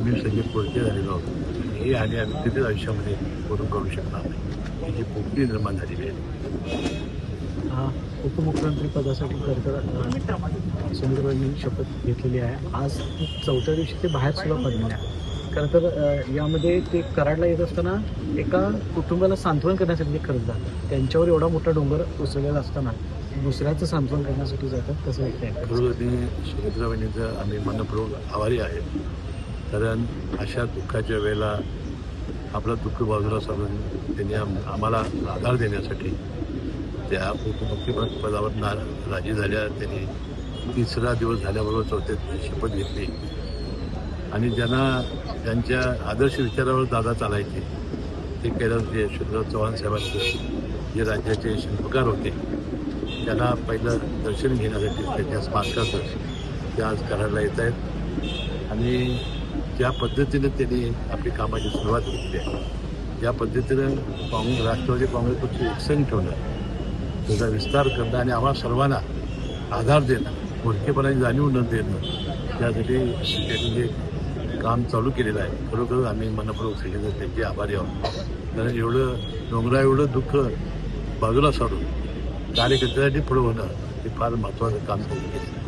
आम्ही सगळे पुढचे झालेलो आहोत. हे आणि आम्ही कधीच आयुष्यामध्ये करून करू शकणार नाही. ही जी पोकळी निर्माण झालेली आहे. उपमुख्यमंत्री पदासाठी खरं सुनीलबाईंनी शपथ घेतलेली आहे. आज 4थ्या दिवशी ते बाहेर सुद्धा पडलेले आहे. खरं तर यामध्ये ते कराडला येत असताना एका कुटुंबाला सांत्वन करण्यासाठी ते खरंच जातात. त्यांच्यावर एवढा मोठा डोंगर उसळलेला असताना दुसऱ्याचं सांत्वन करण्यासाठी जातात. कसं वाटतंय? खरोखर सुनीलबाईंचं आम्ही मनपूर्वक आभारी आहे. कारण अशा दुःखाच्या वेळेला आपलं दुःख बाजूला सारून त्यांनी आम्हाला आधार देण्यासाठी त्या उपमुख्यमंत्री पदावर राजी झाल्या. त्यांनी 3रा दिवस झाल्याबरोबर 4थ्या दिवशी शपथ घेतली आणि ज्यांच्या आदर्श विचारावर दादा चालायचे ते कैलास यशवंतराव चव्हाण साहेबांचे जे राज्याचे शिल्पकार होते त्यांना पहिलं दर्शन घेण्यासाठी त्यांच्या स्मारकाचं ते आज कराडला येत आहेत. आणि ज्या पद्धतीने त्यांनी आपली कामाची सुरुवात केली आहे, ज्या पद्धतीनं राष्ट्रवादी काँग्रेस पक्ष एकसंघ ठेवणं, त्याचा विस्तार करणं आणि आम्हाला सर्वांना आधार देणं, मोठेपणाची जाणीव न देणं, त्यासाठी त्यांनी जे काम चालू केलेलं आहे. खरोखर आम्ही मनपूर्वक सगळेजण त्यांचे आभारी आहोत. कारण एवढं डोंगरा एवढं दुःख बाजूला सारून कार्यकर्त्यासाठी पुढं होणं हे फार महत्त्वाचं काम त्यांनी केलं.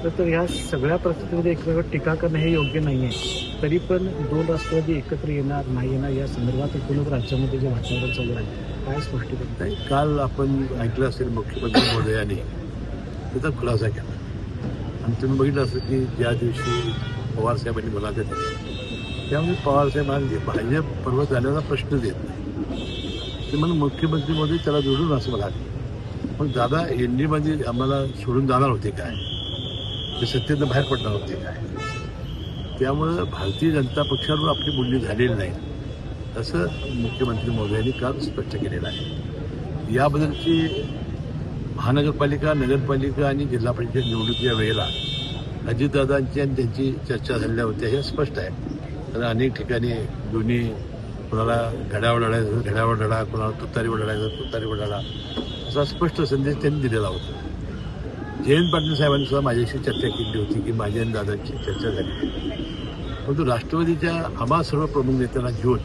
तर ह्या सगळ्या परिस्थितीमध्ये एकमेकांवर टीका करणं हे योग्य नाही आहे. तरी पण 2 राष्ट्रवादी एकत्र येणार नाही येणार या संदर्भात एकूणच राज्यामध्ये जे वातावरण चालू आहे काय स्पष्टीकरण? नाही, काल आपण ऐकलं असेल मुख्यमंत्री महोदयांनी त्याचा खुलासा केला आणि तुम्ही बघितलं असेल की ज्या दिवशी पवारसाहेबांनी मुलाखत दिली त्यामुळे पवारसाहेब म्हणाले भाजप पर्वत जाण्याचा प्रश्नच येत नाही. ते म्हणून मुख्यमंत्री महोदय त्याला जोडून असं म्हणाले. पण दादा एनडीमध्ये आम्हाला सोडून जाणार होते काय? ते सत्तेतनं बाहेर पडणार होते काय? त्यामुळं भारतीय जनता पक्षावर आपली बोलणी झालेली नाही असं मुख्यमंत्री महोदयांनी काल स्पष्ट केलेलं आहे. याबद्दलची महानगरपालिका, नगरपालिका आणि जिल्हा परिषद निवडणुकीच्या वेळेला अजितदादांची आणि त्यांची चर्चा झालेल्या होत्या हे स्पष्ट आहे. कारण अनेक ठिकाणी दोन्ही कोणाला घड्यावर लढायचं घड्यावर लढा, कोणाला तुतारीवर लढायचं तुतारीवर लढा असा स्पष्ट संदेश त्यांनी दिलेला होता. जयंत पाटील साहेबांनी सुद्धा माझ्याशी चर्चा केली होती की माझ्या आणि दादांची चर्चा झाली. परंतु राष्ट्रवादीच्या आम्हा सर्व प्रमुख नेत्यांना घेऊन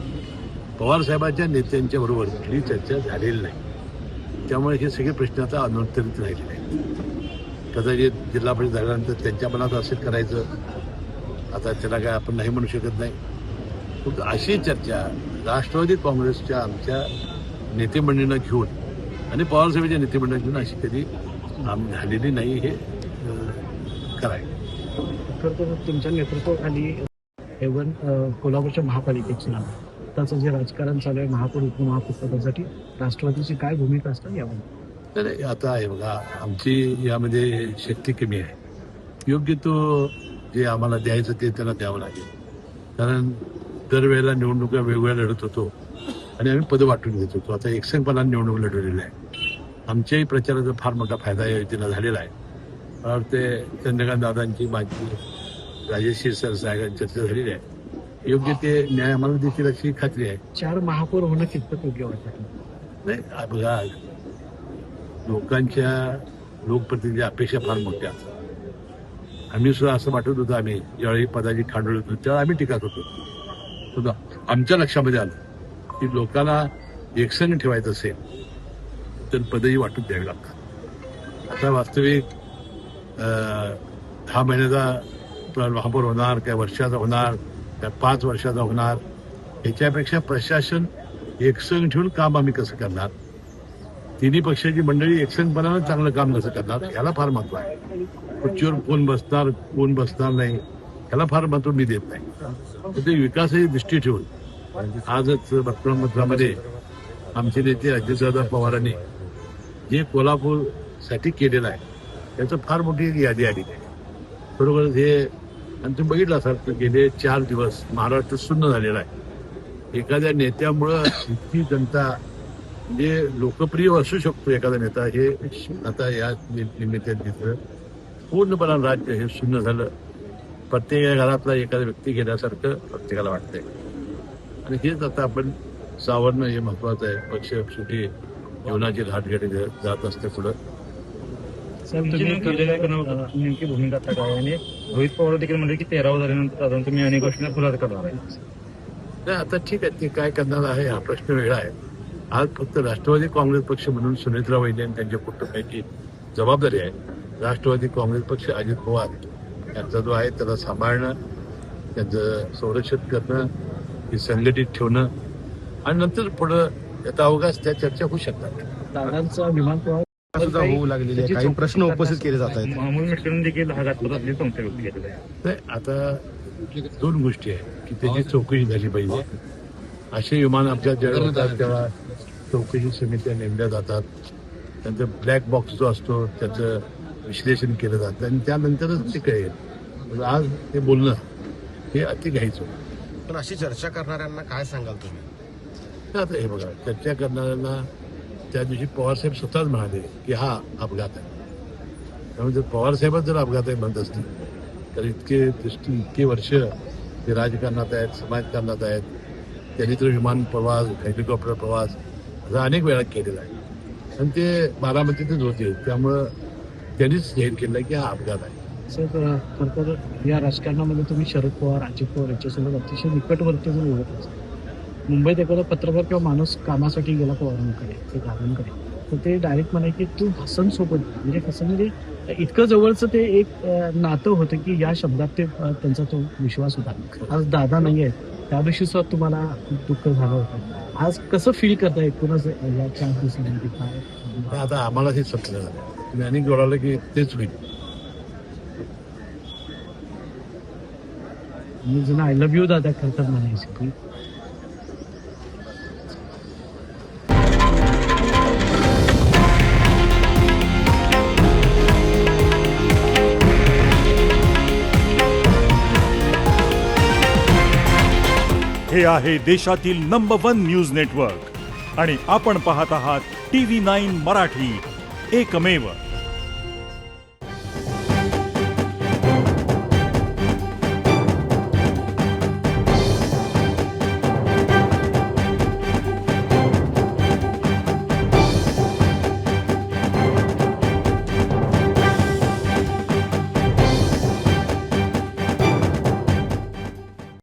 पवारसाहेबांच्या नेत्यांच्या बरोबर कुठली चर्चा झालेली नाही. त्यामुळे हे सगळे प्रश्न आता अनुत्तरित राहिलेले आहेत. कदाचित जिल्हा परिषद झाल्यानंतर त्यांच्या मनात असेल करायचं, आता त्याला काय आपण नाही म्हणू शकत नाही. परंतु अशी चर्चा राष्ट्रवादी काँग्रेसच्या आमच्या नेतेमंडळींना घेऊन आणि पवारसाहेबांच्या नेतेमंडळींना घेऊन अशी कधी झालेली नाही. हे करायचं खरं तर तुमच्या नेतृत्वाखाली एवन कोल्हापूरच्या महापालिकेचं नाव त्याचं जे राजकारण चालू आहे महापौर उपमहापौर पदासाठी राष्ट्रवादीची काय भूमिका असते यामध्ये? तर आता आहे बघा, आमची यामध्ये शक्ती कमी आहे. योग्य तो जे आम्हाला द्यायचं ते त्यांना द्यावं लागेल. कारण दरवेळेला निवडणुका वेगवेगळ्या लढत होतो आणि आम्ही पदं वाटून घेत होतो. आता एकसंघपणाने निवडणूक लढवलेली आहे. आमच्याही प्रचाराचा फार मोठा फायदा या योजनेला झालेला आहे. मला वाटते चंद्रकांत दादांची माझी राजेश साहेबांची चर्चा झालेली आहे. योग्य ते न्याय आम्हाला देतील अशी खात्री आहे. 4 महापौर होणं कितपत योग्य वाटतं? नाही बघा, लोकांच्या लोकप्रतिनिधी अपेक्षा फार मोठ्या असतात. आम्ही सुद्धा असं वाटत होतं, आम्ही ज्यावेळी पदाची खांडोळ होतो त्यावेळी आम्ही टीका करतो सुद्धा. आमच्या लक्षामध्ये आलं की लोकांना एकसंघ ठेवायचं असेल तर पदही वाटून द्यावी लागतात. आता वास्तविक 10 महिन्याचा महापौर होणार, काय वर्षाचा होणार, काय 5 वर्षाचा होणार, याच्यापेक्षा प्रशासन एकसंघ ठेवून काम आम्ही कसं करणार, तिन्ही पक्षाची मंडळी एकसंघपणानं चांगलं काम कसं करणार ह्याला फार महत्व आहे. खुर्चीवर कोण बसणार नाही ह्याला फार महत्व मी देत नाही. तर ते विकासाची दृष्टी ठेवून आजच वर्तमानपत्रामध्ये आमचे नेते अजितदादा पवारांनी जे कोल्हापूरसाठी केलेलं आहे त्याचं फार मोठी यादी आलेली आहे. बरोबर हे आणि तुम्ही बघितलं असाल की गेले 4 दिवस महाराष्ट्र शून्य झालेला आहे. एखाद्या नेत्यामुळं इतकी जनता म्हणजे लोकप्रिय असू शकतो एखादा नेता, हे आता या निमित्ताने दिसलं. पूर्णपणे राज्य हे शून्य झालं. प्रत्येक घरातला एखादा व्यक्ती घेण्यासारखं प्रत्येकाला वाटतंय आणि हेच आता आपण सावरणं हे महत्वाचं आहे. पक्ष शेवटी जीवनाची घाटघाटी जात असते पुढं. साहेब तुम्ही नेमकी भूमिका आता काय आणि रोहित पवार देखील म्हणजे की 13 झाल्यानंतर अजून तुम्ही अनेक गोष्टींना खुलासा करणार आहे. नाही आता ठीक आहे, ते काय करणार आहे हा प्रश्न वेगळा आहे. आज फक्त राष्ट्रवादी काँग्रेस पक्ष म्हणून सुनेत्रा वहिनी आणि त्यांच्या कुटुंबाची जबाबदारी आहे. राष्ट्रवादी काँग्रेस पक्ष अजित पवार यांचा जो आहे त्याला सांभाळणं, त्यांचं संरक्षण करणं, हे संघटित ठेवणं आणि नंतर पुढं त्याचा अवकाश त्या चर्चा होऊ शकतात. दादांचा विमान प्रवास सुद्धा होऊ लागलेले आहे. काही प्रश्न उपस्थित केले जात आहेत. अमोल मिटकरी देखील हा घातपातातली संशय व्यक्त केलेला आहे. नाही आता दोन गोष्टी आहेत की त्याची चौकशी झाली पाहिजे. असे विमान आमच्या ज्यावेळी होतात तेव्हा चौकशी समित्या नेमल्या जातात. त्यांचा ब्लॅक बॉक्स जो असतो त्याचं विश्लेषण केलं जातं आणि त्यानंतरच ते कळेल. आज ते बोलणं हे अति घाईचं होतं. पण अशी चर्चा करणाऱ्यांना काय सांगाल तुम्ही? तर आता हे बघा, चर्चा करणाऱ्यांना त्या दिवशी पवारसाहेब स्वतःच म्हणाले की हा अपघात आहे. त्यामुळे जर पवारसाहेबच जर अपघात आहे म्हणत असतील तर इतके वर्ष ते राजकारणात आहेत, समाजकारणात आहेत. त्यांनी तर विमान प्रवास, हेलिकॉप्टर प्रवास असा अनेक वेळा केलेला आहे आणि ते बारामतीतच होते. त्यामुळं त्यांनीच जाहीर केलं की हा अपघात आहे. साहेब खरं तर या राजकारणामध्ये तुम्ही शरद पवार, अजित पवार यांच्यासोबत अतिशय निकटवर्ती जण ओळखत असतात. मुंबईत एखादा पत्रकार किंवा माणूस कामासाठी गेला पवारांकडे, ते दादांकडे, तर ते डायरेक्ट म्हणाले की तू हसन सोबत, म्हणजे हसन म्हणजे इतकं जवळचं ते एक नातं होतं की या शब्दात ते त्यांचा तो विश्वास होता. आज दादा नाही आहेत, त्या दिवशी सुद्धा तुम्हाला दुःख झालं होतं. आज कसं फील करता एकूणच या 4 दिवसांमध्ये काय? पण आता आम्हाला हे संपलं झालं. तुम्ही अनेक जोडालं की तेच होईल. मी जुना आय लव्ह यू दादा खरं तर म्हणायचं की हे आहे देशातील नंबर 1 न्यूज नेटवर्क आणि आपण पाहत आहात TV9 मराठी, एकमेव.